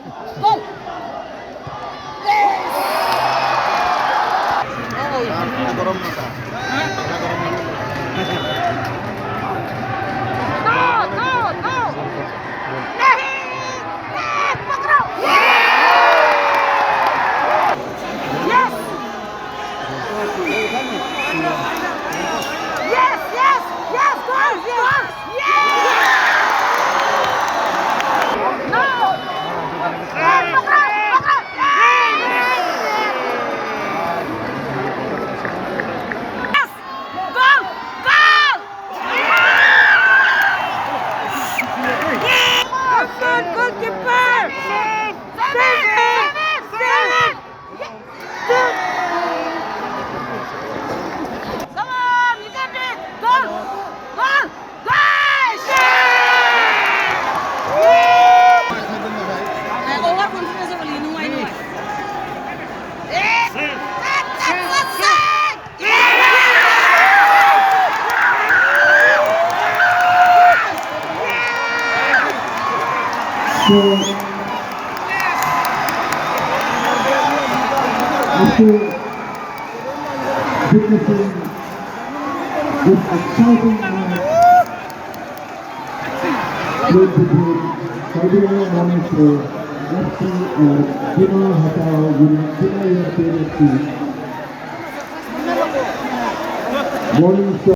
Go! গরম না তা No! No! नहीं! नहीं! पकड़ो! Yes! Yes! Yes! Yes! Goal! Goal! Yes! No! पकड़ो! पकड़ो! Yes! Goal! Goal! Good goalkeeper! Save it! Save it! Come on, you got it! Goal! Goal! Goal! Over confidence বলি no I know So, after witnessing this exciting match played between Saudi Arabia Morningstar FC and Gina Hatao United FC, Morningstar